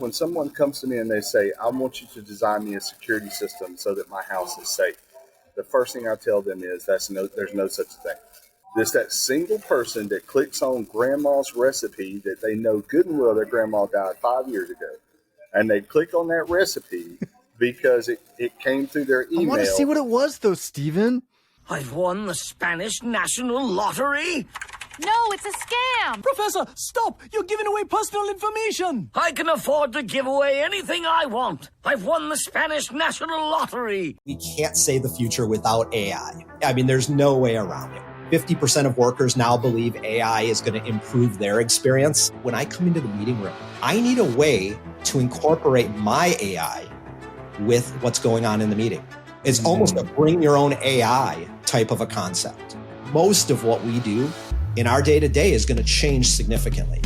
When someone comes to me and they say, I want you to design me a security system so that my house is safe, the first thing I tell them is there's no such thing. There's that single person that clicks on grandma's recipe that they know good and well their grandma died 5 years ago. And they click on that recipe because it came through their email. I want to see what it was, though, Steven. I've won the Spanish National Lottery. No, it's a scam. Professor, stop! You're giving away personal information. I can afford to give away anything I want. I've won the Spanish National Lottery. We can't say the future without AI. I mean, there's no way around it. 50% of workers now believe AI is going to improve their experience. When I come into the meeting room, I need a way to incorporate my AI with what's going on in the meeting. It's almost a bring your own AI type of a concept. Most of what we do in our day-to-day is going to change significantly.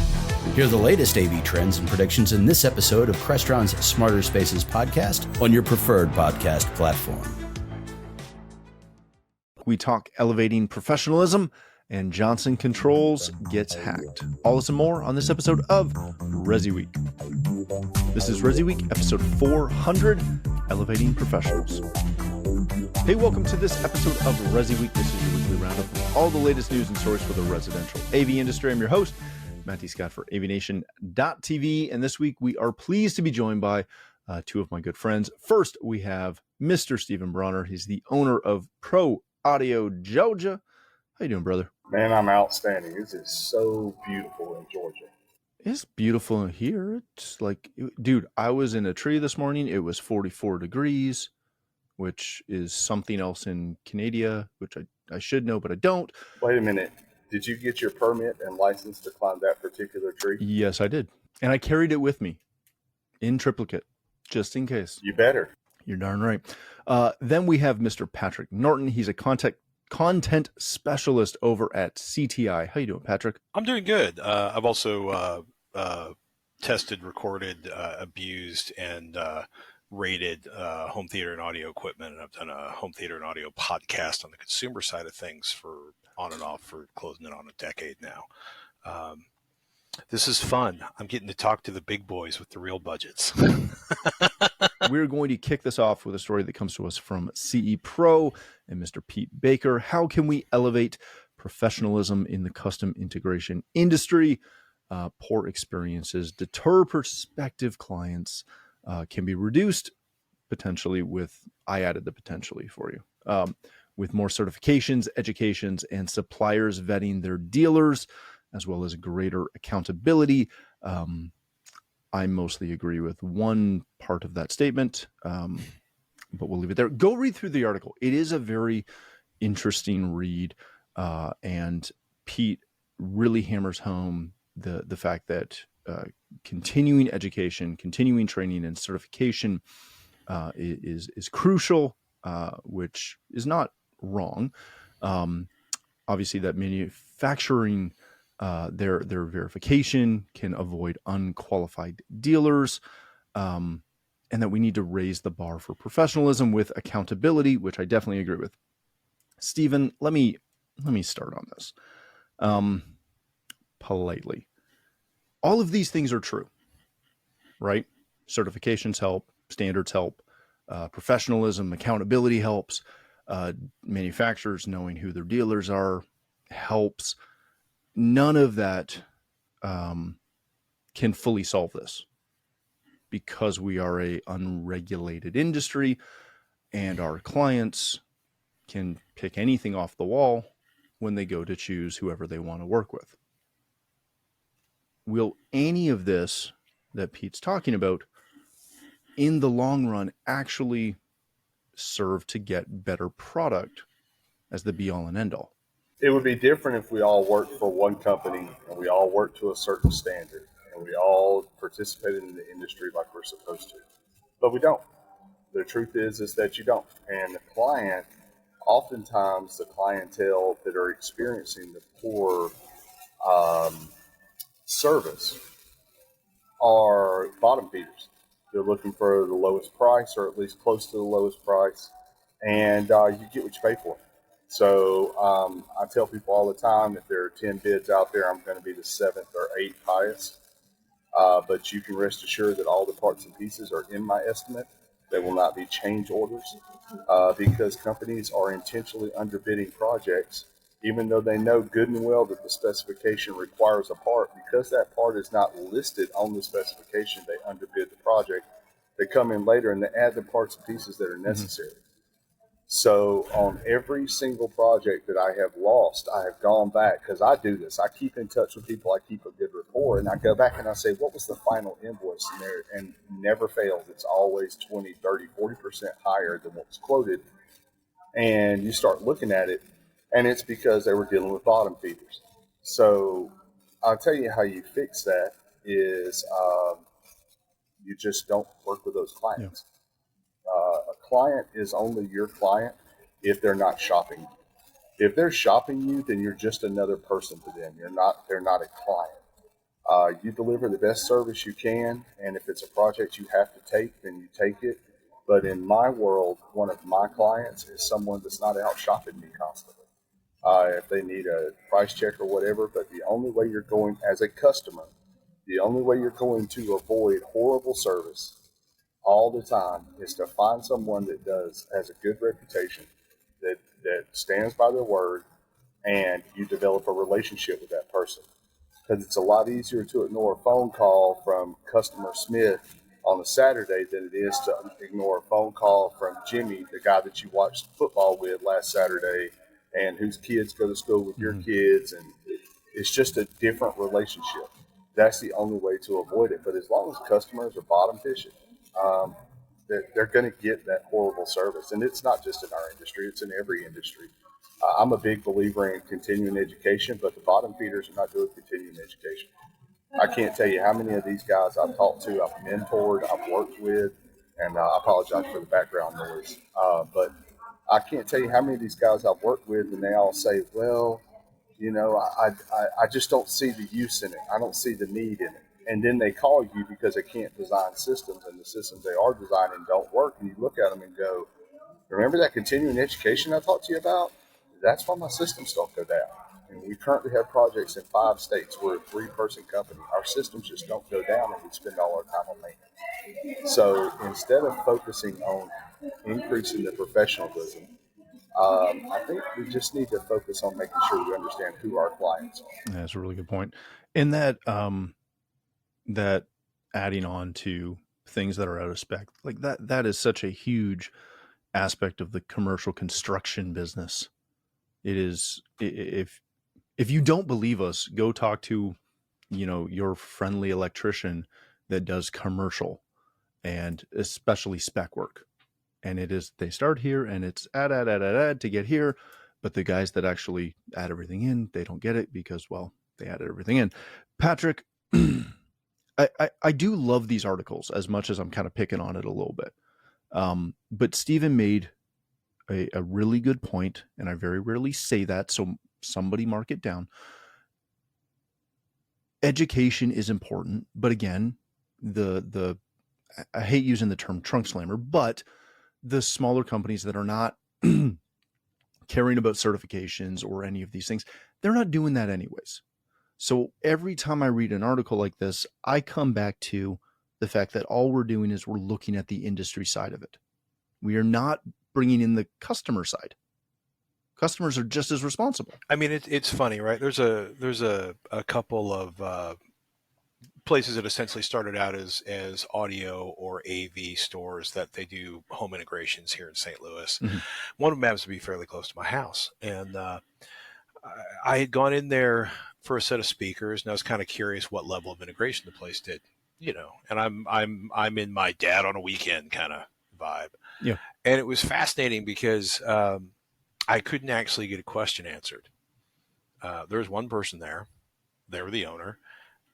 Hear the latest AV trends and predictions in this episode of Crestron's Smarter Spaces podcast on your preferred podcast platform. We talk elevating professionalism, and Johnson Controls gets hacked. All this and more on this episode of ResiWeek. This is ResiWeek, episode 400, Elevating Professionals. Hey, welcome to this episode of ResiWeek. This is your weekly roundup of all the latest news and stories for the residential AV industry. I'm your host, Matthew Scott for AVNation.tv, and this week we are pleased to be joined by two of my good friends. First, we have Mr. Steven Brawner. He's the owner of ProAudio Georgia. How you doing, brother? Man, I'm outstanding. This is so beautiful in Georgia. It's beautiful here. It's like, dude, I was in a tree this morning. It was 44 degrees, which is something else in Canada, which I should know, but I don't. Wait a minute. Did you get your permit and license to climb that particular tree? Yes, I did. And I carried it with me in triplicate, just in case. You better. You're darn right. Then we have Mr. Patrick Norton. He's a content specialist over at CTI. How you doing, Patrick? I'm doing good. I've also tested, recorded, abused, and rated home theater and audio equipment, and I've done a home theater and audio podcast on the consumer side of things for on and off for closing in on a decade now. This is fun. I'm getting to talk to the big boys with the real budgets. We're going to kick this off with a story that comes to us from CE Pro and Mr. Pete Baker. How can we elevate professionalism in the custom integration industry? Poor experiences deter prospective clients, can be reduced potentially with, I added the potentially for you, with more certifications, educations, and suppliers vetting their dealers, as well as greater accountability. I mostly agree with one part of that statement, but we'll leave it there. Go read through the article. It is a very interesting read, and Pete really hammers home the fact that continuing education, continuing training, and certification is crucial, which is not wrong. Obviously, that manufacturing their verification can avoid unqualified dealers, and that we need to raise the bar for professionalism with accountability, which I definitely agree with. Steven, let me start on this politely. All of these things are true, right? Certifications help, standards help, professionalism, accountability helps, manufacturers knowing who their dealers are helps. None of that can fully solve this because we are a unregulated industry and our clients can pick anything off the wall when they go to choose whoever they want to work with. Will any of this that Pete's talking about in the long run actually serve to get better product as the be all and end all? It would be different if we all worked for one company and we all worked to a certain standard and we all participated in the industry like we're supposed to. But we don't. The truth is that you don't. And the client, oftentimes the clientele that are experiencing the poor service are bottom feeders. They're looking for the lowest price, or at least close to the lowest price, and you get what you pay for. So I tell people all the time, if there are 10 bids out there, I'm going to be the 7th or 8th highest. But you can rest assured that all the parts and pieces are in my estimate. There will not be change orders because companies are intentionally underbidding projects, even though they know good and well that the specification requires a part. Because that part is not listed on the specification, they underbid the project. They come in later and they add the parts and pieces that are necessary. So on every single project that I have lost, I have gone back, because I do this. I keep in touch with people. I keep a good rapport, and I go back and I say, what was the final invoice in there? And never fails. It's always 20, 30, 40% higher than what was quoted. And you start looking at it, and it's because they were dealing with bottom feeders. So I'll tell you how you fix that is you just don't work with those clients. Yeah. A client is only your client if they're not shopping you. If they're shopping you, then you're just another person to them. They're not a client. You deliver the best service you can, and if it's a project you have to take, then you take it. But in my world, one of my clients is someone that's not out shopping me constantly. If they need a price check or whatever, but the only way you're going as a customer, the only way you're going to avoid horrible service all the time is to find someone that has a good reputation, that stands by their word, and you develop a relationship with that person. Because it's a lot easier to ignore a phone call from customer Smith on a Saturday than it is to ignore a phone call from Jimmy, the guy that you watched football with last Saturday and whose kids go to school with your kids. And it's just a different relationship. That's the only way to avoid it. But as long as customers are bottom fishing, they're going to get that horrible service. And it's not just in our industry, it's in every industry. I'm a big believer in continuing education, but the bottom feeders are not doing continuing education. I can't tell you how many of these guys I've talked to, I've mentored, I've worked with, and I apologize for the background noise. But I can't tell you how many of these guys I've worked with, and they all say, well, I just don't see the use in it. I don't see the need in it. And then they call you because they can't design systems, and the systems they are designing don't work. And you look at them and go, remember that continuing education I talked to you about? That's why my systems don't go down. And we currently have projects in 5 states. We're a 3-person company. Our systems just don't go down, and we spend all our time on maintenance. So instead of focusing on increasing the professionalism, I think we just need to focus on making sure we understand who our clients are. That's a really good point. And that that adding on to things that are out of spec, like that is such a huge aspect of the commercial construction business. It is, if you don't believe us, go talk to, your friendly electrician that does commercial and especially spec work. And it is, they start here and it's add to get here. But the guys that actually add everything in, they don't get it because, well, they added everything in. Patrick, I do love these articles as much as I'm kind of picking on it a little bit. But Stephen made a really good point, and I very rarely say that, so somebody mark it down. Education is important, but again, the I hate using the term trunk slammer, but the smaller companies that are not caring about certifications or any of these things, they're not doing that anyways. So every time I read an article like this, I come back to the fact that all we're doing is we're looking at the industry side of it. We are not bringing in the customer side. Customers are just as responsible. I mean, it's funny, right? There's a couple of places that essentially started out as audio or AV stores that they do home integrations here in St. Louis. Mm-hmm. One of them happens to be fairly close to my house, and I had gone in there for a set of speakers, and I was kind of curious what level of integration the place did, And I'm in my dad on a weekend kind of vibe. Yeah. And it was fascinating because I couldn't actually get a question answered. There was one person there. They were the owner.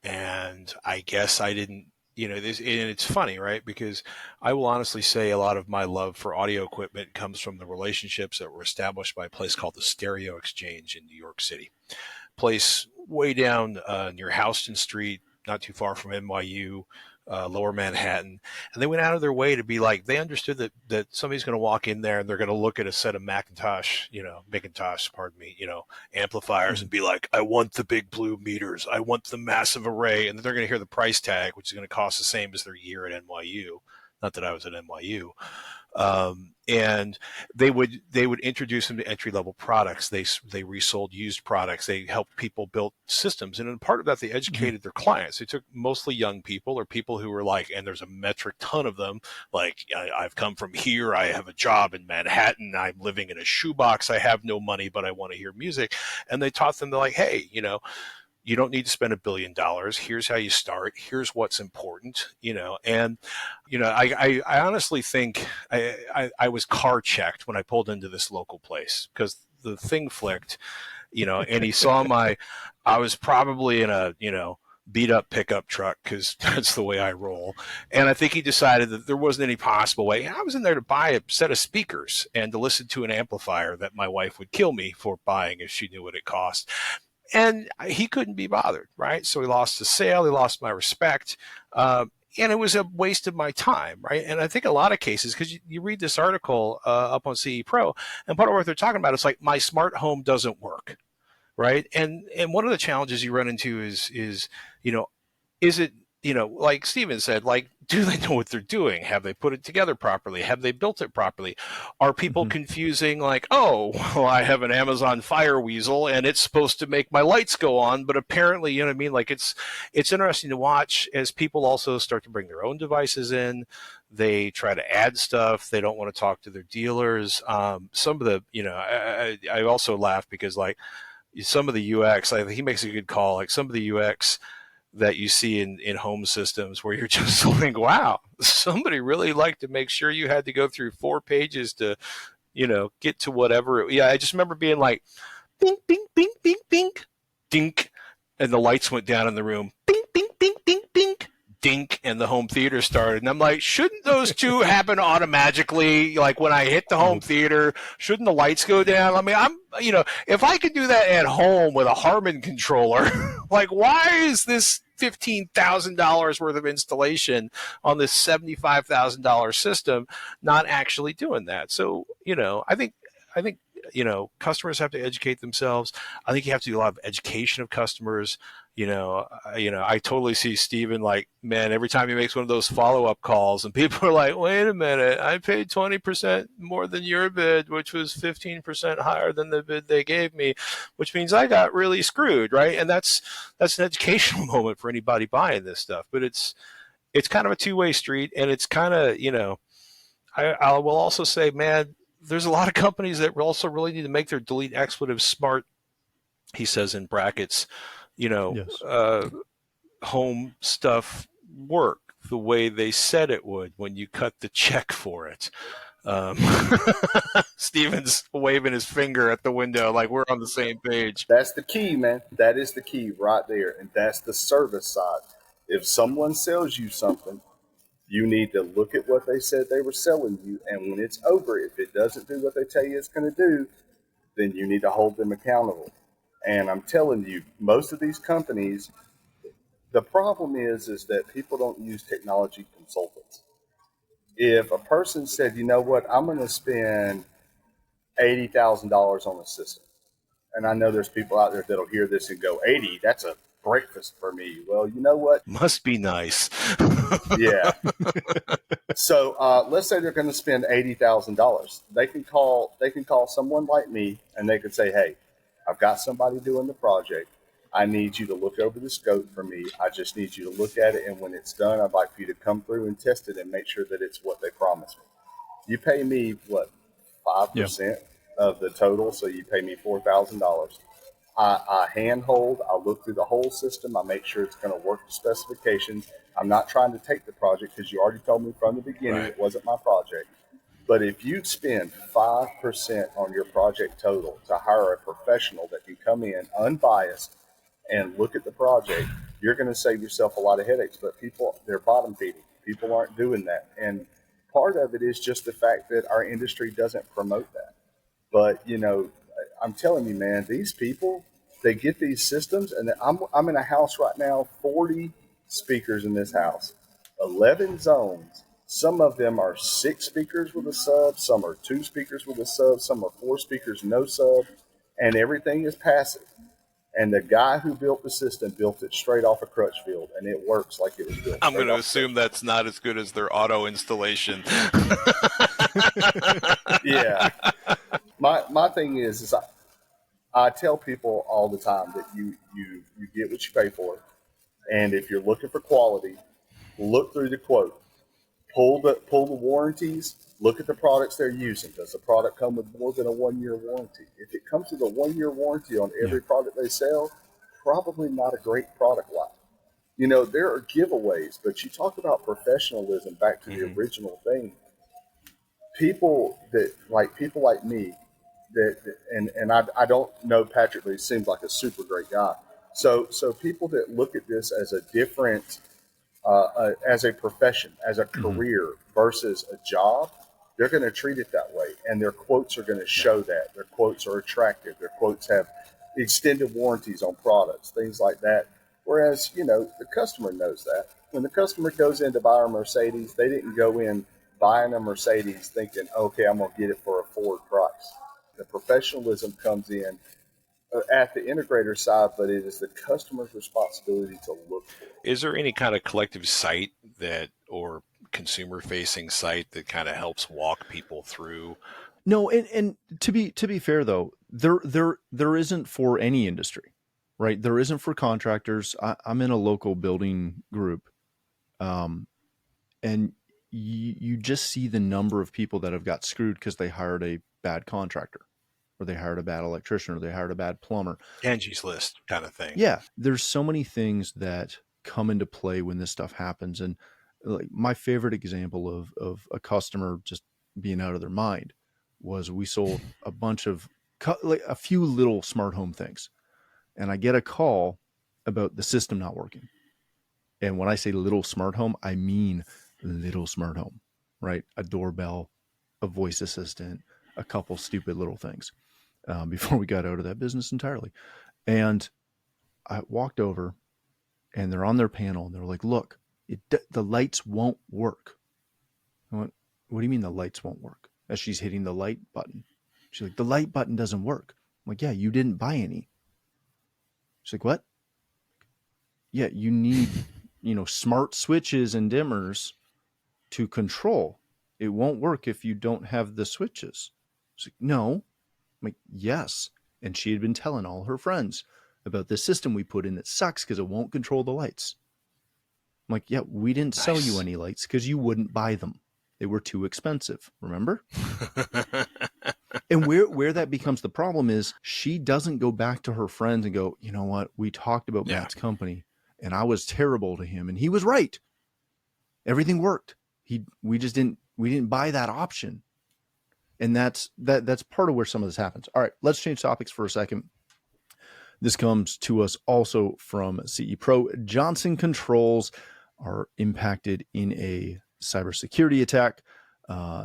And I guess I didn't, and it's funny, right? Because I will honestly say a lot of my love for audio equipment comes from the relationships that were established by a place called the Stereo Exchange in New York City. Place way down near Houston Street, not too far from NYU, Lower Manhattan, and they went out of their way to be like, they understood that somebody's going to walk in there and they're going to look at a set of Macintosh, amplifiers and be like, I want the big blue meters, I want the massive array, and then they're going to hear the price tag, which is going to cost the same as their year at NYU. Not that I was at NYU. And they would introduce them to entry-level products. They resold used products. They helped people build systems. And in part of that, they educated their clients. They took mostly young people or people who were like, and there's a metric ton of them, like, I've come from here. I have a job in Manhattan. I'm living in a shoebox. I have no money, but I want to hear music. And they taught them, they're like, hey, you don't need to spend $1 billion. Here's how you start. Here's what's important, and, I honestly think I was car checked when I pulled into this local place because the thing flicked, and he saw I was probably in a, beat up pickup truck because that's the way I roll. And I think he decided that there wasn't any possible way. I was in there to buy a set of speakers and to listen to an amplifier that my wife would kill me for buying if she knew what it cost. And he couldn't be bothered, right? So he lost the sale. He lost my respect. And it was a waste of my time, right? And I think a lot of cases, because you read this article up on CE Pro, and part of what they're talking about is like, my smart home doesn't work, right? And one of the challenges you run into is it, like Steven said, like, do they know what they're doing? Have they put it together properly? Have they built it properly? Are people confusing like, oh, well, I have an Amazon Fire Weasel and it's supposed to make my lights go on, but apparently, you know what I mean? Like, it's interesting to watch as people also start to bring their own devices in. They try to add stuff. They don't want to talk to their dealers. Some of the, I also laugh because like some of the UX, he makes a good call. Like some of the UX that you see in home systems where you're just like, wow, somebody really liked to make sure you had to go through 4 pages to, get to whatever. I just remember being like, bing, bing, bing, bing, bing, dink. And the lights went down in the room. Bing, bing, bing, bing, bing, dink. And the home theater started. And I'm like, shouldn't those two happen automatically? Like when I hit the home theater, shouldn't the lights go down? I mean, if I could do that at home with a Harman controller, like why is this $15,000 worth of installation on this $75,000 system not actually doing that? So, I think, customers have to educate themselves. I think you have to do a lot of education of customers. I totally see Steven like, man, every time he makes one of those follow-up calls and people are like, wait a minute, I paid 20% more than your bid, which was 15% higher than the bid they gave me, which means I got really screwed, right? And that's an educational moment for anybody buying this stuff. But it's kind of a two-way street, and it's kind of, I will also say, man, there's a lot of companies that also really need to make their delete expletives smart, he says in brackets, yes. Home stuff work the way they said it would when you cut the check for it. Steven's waving his finger at the window like we're on the same page. That's the key, man. That is the key right there. And that's the service side. If someone sells you something, you need to look at what they said they were selling you. And when it's over, if it doesn't do what they tell you it's going to do, then you need to hold them accountable. And I'm telling you, most of these companies, the problem is that people don't use technology consultants. If a person said, you know what, I'm going to spend $80,000 on a system, and I know there's people out there that'll hear this and go, 80, that's a breakfast for me. Well, you know what? Must be nice. Yeah. So let's say they're going to spend $80,000. They can call someone like me, and they could say, hey, I've got somebody doing the project. I need you to look over the scope for me. I just need you to look at it, and when it's done, I'd like for you to come through and test it and make sure that it's what they promised me. You pay me, 5% of the total, so you pay me $4,000. I handhold, I look through the whole system, I make sure it's going to work to specifications. I'm not trying to take the project because you already told me from the beginning It wasn't my project. But if you spend 5% on your project total to hire a professional that can come in unbiased and look at the project, you're going to save yourself a lot of headaches. But people, they're bottom feeding. People aren't doing that. And part of it is just the fact that our industry doesn't promote that. But, I'm telling you, man, these people, they get these systems, and I'm in a house right now, 40 speakers in this house. 11 zones. Some of them are 6 speakers with a sub, some are 2 speakers with a sub, some are 4 speakers, no sub, and everything is passive. And the guy who built the system built it straight off of Crutchfield, and it works like it was built. I'm going to assume that's not as good as their auto installation. Yeah. My thing is I tell people all the time that you get what you pay for. And if you're looking for quality, look through the quote. Pull the warranties. Look at the products they're using. Does the product come with more than a 1-year warranty? If it comes with a 1-year warranty on every product they sell, probably not a great product line. You know, there are giveaways, but you talk about professionalism back to the original thing. People like me, and I don't know Patrick, but he seems like a super great guy. So people that look at this as a different, as a profession, as a career versus a job, they're going to treat it that way. And their quotes are going to show that. Their quotes are attractive. Their quotes have extended warranties on products, things like that. Whereas, you know, the customer knows that. When the customer goes in to buy a Mercedes, they didn't go in buying a Mercedes thinking, okay, I'm going to get it for a Ford price. The professionalism comes in at the integrator side, but it is the customer's responsibility to look for it. Is there any kind of collective site that, or consumer-facing site that kind of helps walk people through? No, and to be fair though, there isn't for any industry, right? There isn't for contractors. I'm in a local building group, and you just see the number of people that have got screwed because they hired a bad contractor, or they hired a bad electrician, or they hired a bad plumber. Angie's List kind of thing. Yeah, there's so many things that come into play when this stuff happens, and like my favorite example of a customer just being out of their mind was we sold a bunch of like a few little smart home things, and I get a call about the system not working. And when I say little smart home, I mean little smart home, right? A doorbell, a voice assistant, a couple stupid little things, before we got out of that business entirely. And I walked over, and they're on their panel, and they're like, look, the lights won't work. I went, what do you mean the lights won't work? As she's hitting the light button. She's like, the light button doesn't work. I'm like, yeah, you didn't buy any. She's like, what? Yeah, you need, smart switches and dimmers to control. It won't work if you don't have the switches. She's like, no. I'm like, yes. And she had been telling all her friends about this system we put in that sucks because it won't control the lights. I'm like, yeah, we didn't sell you any lights because you wouldn't buy them. They were too expensive, remember? And where that becomes the problem is she doesn't go back to her friends and go, you know what, we talked about Matt's company and I was terrible to him and he was right. Everything worked. We didn't buy that option. And that's part of where some of this happens. All right, let's change topics for a second. This comes to us also from CE Pro. Johnson Controls are impacted in a cybersecurity attack.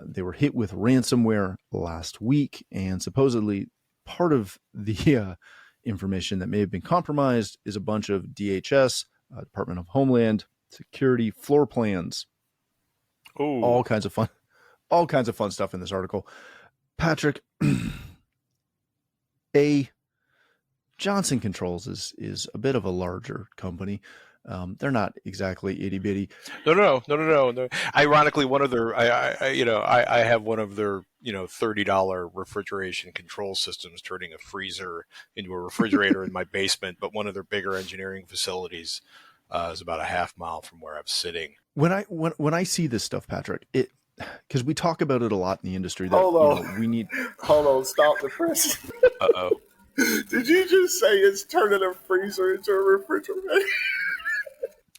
They were hit with ransomware last week, and supposedly part of the information that may have been compromised is a bunch of DHS, Department of Homeland Security floor plans. Oh, all kinds of fun stuff in this article. Patrick, Johnson Controls is a bit of a larger company. They're not exactly itty bitty. No. Ironically, one of their, I have one of their, $30 refrigeration control systems turning a freezer into a refrigerator in my basement. But one of their bigger engineering facilities is about a half mile from where I'm sitting. When I see this stuff, Patrick, because we talk about it a lot in the industry. That, hold on, stop the press. Uh-oh. Did you just say it's turning a freezer into a refrigerator?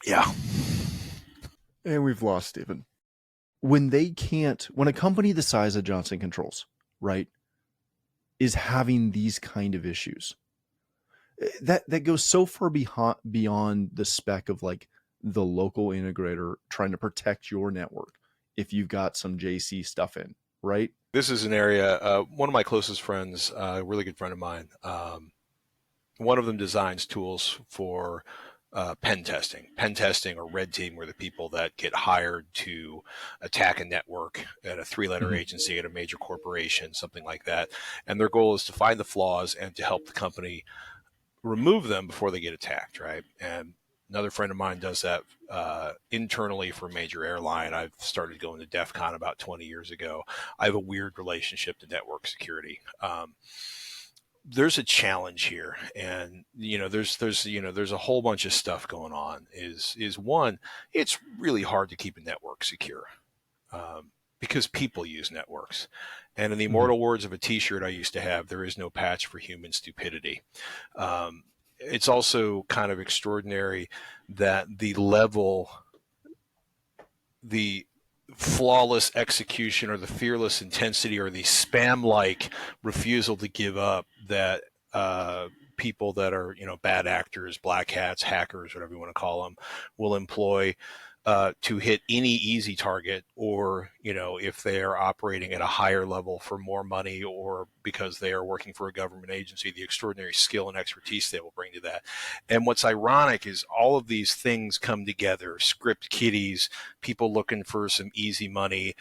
Yeah. And we've lost Stephen. When a company the size of Johnson Controls, right, is having these kind of issues, that goes so far beyond the spec of like the local integrator trying to protect your network if you've got some JC stuff in, right? This is an area, one of my closest friends, a really good friend of mine, one of them designs tools for pen testing. Pen testing or red team were the people that get hired to attack a network at a three-letter agency at a major corporation, something like that. And their goal is to find the flaws and to help the company remove them before they get attacked, right? And another friend of mine does that internally for a major airline. I've started going to DEF CON about 20 years ago. I have a weird relationship to network security. There's a challenge here, and there's a whole bunch of stuff going on. Is one, it's really hard to keep a network secure because people use networks. And in the immortal words of a T-shirt I used to have, there is no patch for human stupidity. It's also kind of extraordinary that the flawless execution or the fearless intensity or the spam-like refusal to give up that people that are, bad actors, black hats, hackers, whatever you want to call them, will employ to hit any easy target, or, if they are operating at a higher level for more money or because they are working for a government agency, the extraordinary skill and expertise they will bring to that. And what's ironic is all of these things come together: script kiddies, people looking for some easy money,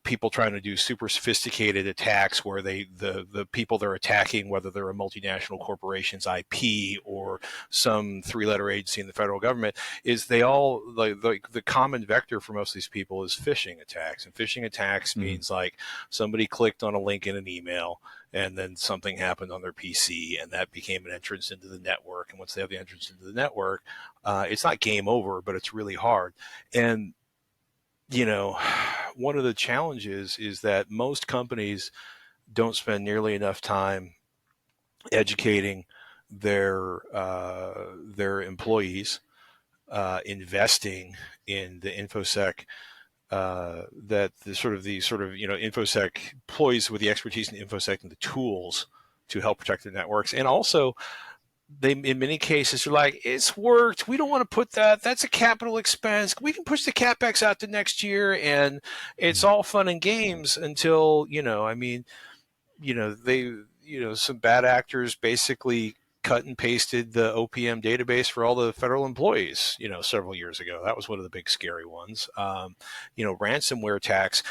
people trying to do super sophisticated attacks where the people they're attacking, whether they're a multinational corporation's IP or some three-letter agency in the federal government, is they all the common vector for most of these people is phishing attacks. And phishing attacks means like somebody clicked on a link in an email and then something happened on their PC and that became an entrance into the network. And once they have the entrance into the network, it's not game over, but it's really hard. And one of the challenges is that most companies don't spend nearly enough time educating their employees, investing in the InfoSec, that the sort of InfoSec employees with the expertise in InfoSec and the tools to help protect their networks. And also, they, in many cases, are like, it's worked. We don't want to put that. That's a capital expense. We can push the CapEx out to next year, and it's all fun and games until, some bad actors basically cut and pasted the OPM database for all the federal employees, several years ago. That was one of the big scary ones. Ransomware attacks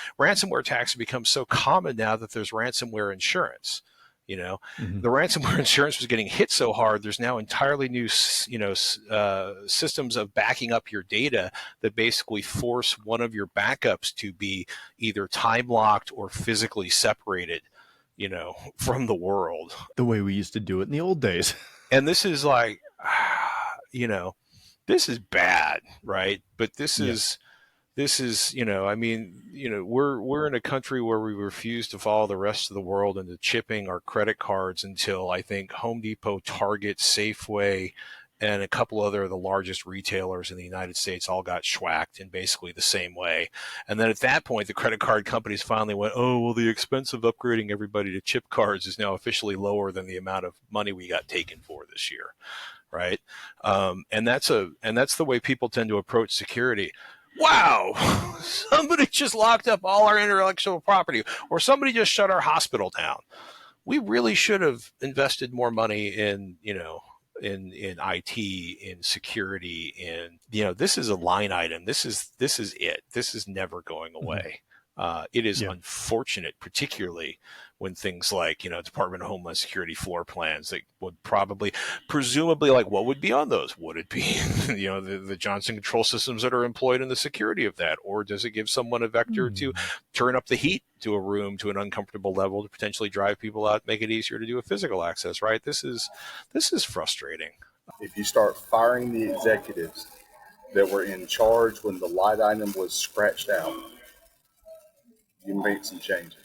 have become so common now that there's ransomware insurance. The ransomware insurance was getting hit so hard. There's now entirely new, systems of backing up your data that basically force one of your backups to be either time locked or physically separated, from the world. The way we used to do it in the old days. And this is like, this is bad, right? But this is, we're in a country where we refuse to follow the rest of the world into chipping our credit cards until I think Home Depot, Target, Safeway, and a couple other of the largest retailers in the United States all got schwacked in basically the same way. And then at that point, the credit card companies finally went, oh, well, the expense of upgrading everybody to chip cards is now officially lower than the amount of money we got taken for this year, right? And that's the way people tend to approach security. Wow, somebody just locked up all our intellectual property, or somebody just shut our hospital down. We really should have invested more money in, in IT, in security, this is a line item. This is it. This is never going away. It is unfortunate, particularly when things like, Department of Homeland Security floor plans that would presumably, like, what would be on those? Would it be, the Johnson control systems that are employed in the security of that? Or does it give someone a vector to turn up the heat to a room to an uncomfortable level to potentially drive people out, make it easier to do a physical access, right? This is frustrating. If you start firing the executives that were in charge when the light item was scratched out, you make some changes.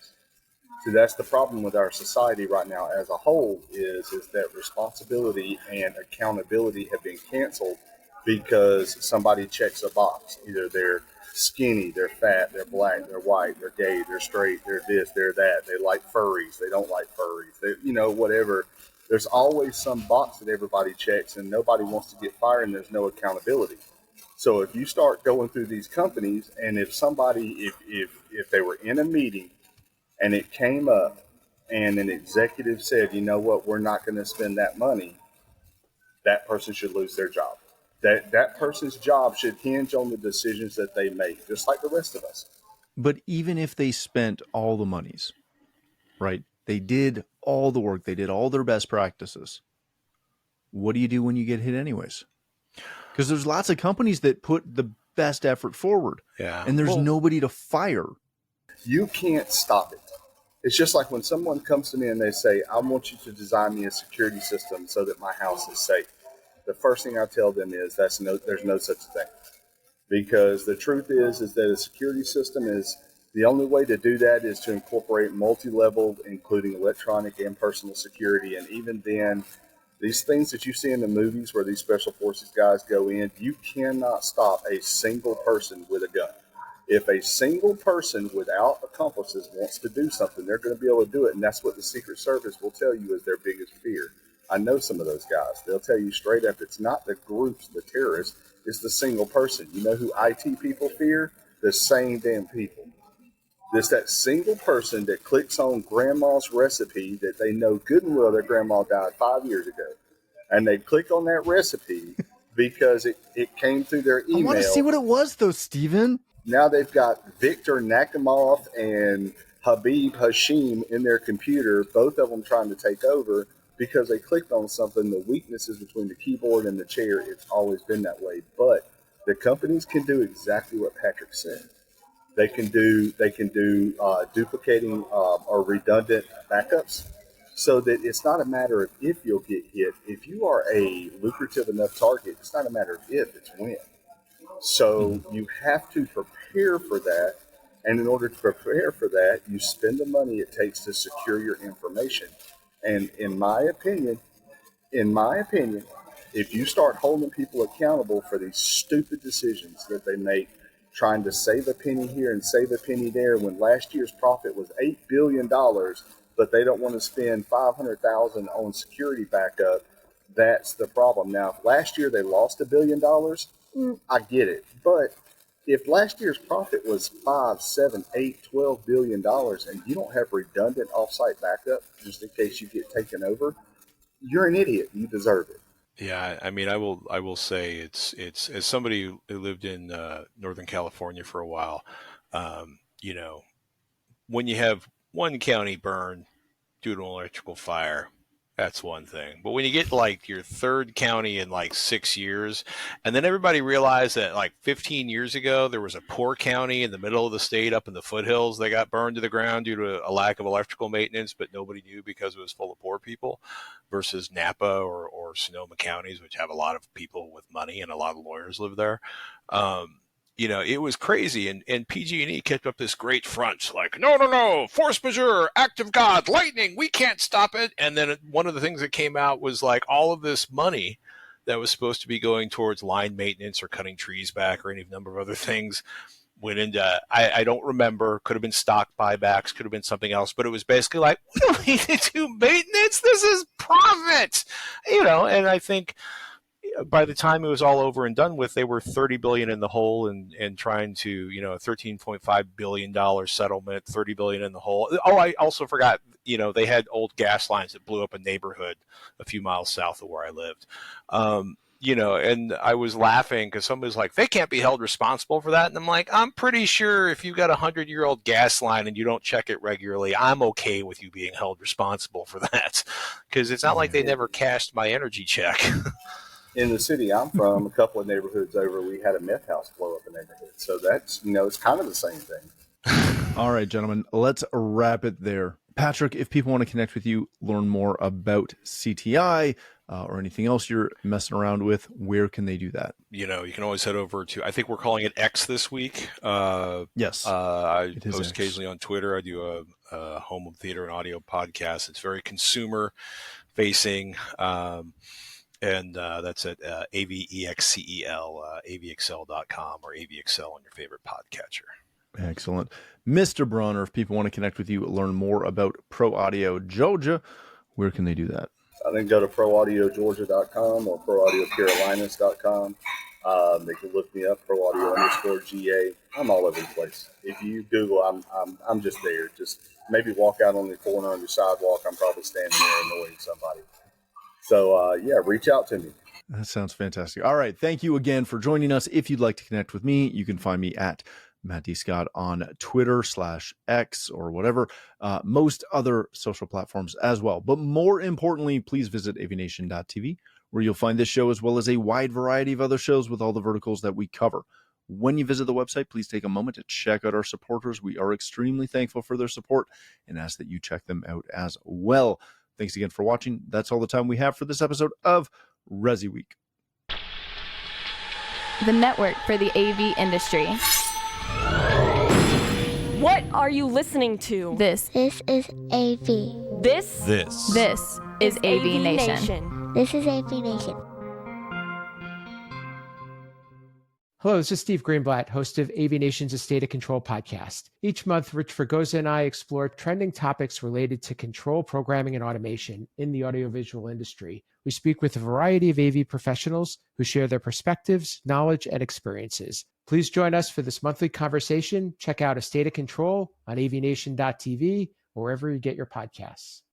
So that's the problem with our society right now as a whole is that responsibility and accountability have been canceled because somebody checks a box. Either they're skinny, they're fat, they're black, they're white, they're gay, they're straight, they're this, they're that, they like furries, they don't like furries, whatever. There's always some box that everybody checks and nobody wants to get fired and there's no accountability. So if you start going through these companies and if somebody, if they were in a meeting and it came up and an executive said, you know what, we're not going to spend that money, that person should lose their job. That person's job should hinge on the decisions that they make, just like the rest of us. But even if they spent all the monies, right? They did all the work. They did all their best practices. What do you do when you get hit anyways? Because there's lots of companies that put the best effort forward. Yeah. And there's nobody to fire. You can't stop it. It's just like when someone comes to me and they say, I want you to design me a security system so that my house is safe. The first thing I tell them is there's no such thing. Because the truth is that a security system is the only way to do that is to incorporate multi-level, including electronic and personal security. And even then, these things that you see in the movies where these special forces guys go in, you cannot stop a single person with a gun. If a single person without accomplices wants to do something, they're going to be able to do it. And that's what the Secret Service will tell you is their biggest fear. I know some of those guys. They'll tell you straight up, it's not the groups, the terrorists, it's the single person. You know who IT people fear? The same damn people. It's that single person that clicks on grandma's recipe that they know good and well their grandma died 5 years ago. And they click on that recipe because it came through their email. I want to see what it was, though, Steven. Now they've got Victor Nakamov and Habib Hashim in their computer, both of them trying to take over because they clicked on something. The weaknesses between the keyboard and the chair, it's always been that way. But the companies can do exactly what Patrick said. They can do duplicating or redundant backups so that it's not a matter of if you'll get hit. If you are a lucrative enough target, it's not a matter of if, it's when. So you have to prepare for that. And in order to prepare for that, you spend the money it takes to secure your information. And in my opinion, if you start holding people accountable for these stupid decisions that they make, trying to save a penny here and save a penny there, when last year's profit was $8 billion, but they don't want to spend $500,000 on security backup, that's the problem. Now, if last year they lost $1 billion, I get it. But if last year's profit was $5, $7, $8, $12 billion and you don't have redundant offsite backup just in case you get taken over, you're an idiot. You deserve it. Yeah, I mean, I will say it's as somebody who lived in Northern California for a while, you know, when you have one county burn due to an electrical fire, that's one thing. But when you get like your third county in like 6 years, and then everybody realized that like 15 years ago, there was a poor county in the middle of the state up in the foothills that got burned to the ground due to a lack of electrical maintenance, but nobody knew because it was full of poor people, versus Napa or Sonoma counties, which have a lot of people with money and a lot of lawyers live there. You know, it was crazy. And PG&E kept up this great front, like, no, force majeure, act of God, lightning, we can't stop it. And then one of the things that came out was like all of this money that was supposed to be going towards line maintenance or cutting trees back or any number of other things went into, I don't remember, could have been stock buybacks, could have been something else, but it was basically like, we don't need to do maintenance, this is profit, you know. And I think by the time it was all over and done with, they were $30 billion in the hole and trying to, you know, a $13.5 billion settlement, $30 billion in the hole. Oh, I also forgot, you know, they had old gas lines that blew up a neighborhood a few miles south of where I lived. You know, and I was laughing because somebody's like, they can't be held responsible for that. And I'm like, I'm pretty sure if you've got a 100-year-old gas line and you don't check it regularly, I'm okay with you being held responsible for that, because it's not like they never cashed my energy check. In the city I'm from, a couple of neighborhoods over, we had a meth house blow up a neighborhood. So that's, you know, it's kind of the same thing. All right, gentlemen, let's wrap it there. Patrick, if people want to connect with you, learn more about CTI or anything else you're messing around with, where can they do that? You know, you can always head over to, I think we're calling it X this week. Yes. I post occasionally on Twitter. I do a home theater and audio podcast. It's very consumer facing. And that's at AVEXCEL, AVXL.com or AVXL on your favorite podcatcher. Excellent. Mr. Brawner, if people want to connect with you, learn more about ProAudio Georgia, where can they do that? I think go to ProAudioGeorgia.com or ProAudioCarolinas.com. They can look me up, ProAudio_GA. I'm all over the place. If you Google, I'm just there. Just maybe walk out on the corner on your sidewalk. I'm probably standing there annoying somebody. So, yeah, reach out to me. That sounds fantastic. All right. Thank you again for joining us. If you'd like to connect with me, you can find me at Matt D. Scott on Twitter /X or whatever, most other social platforms as well. But more importantly, please visit AVNation.tv, where you'll find this show as well as a wide variety of other shows with all the verticals that we cover. When you visit the website, please take a moment to check out our supporters. We are extremely thankful for their support and ask that you check them out as well. Thanks again for watching. That's all the time we have for this episode of ResiWeek, The network for the AV industry. What are you listening to? This is AV. This is AVNation. This is AVNation. Hello, this is Steve Greenblatt, host of AVNation's A State of Control podcast. Each month, Rich Fregosa and I explore trending topics related to control programming and automation in the audiovisual industry. We speak with a variety of AV professionals who share their perspectives, knowledge, and experiences. Please join us for this monthly conversation. Check out A State of Control on avnation.tv or wherever you get your podcasts.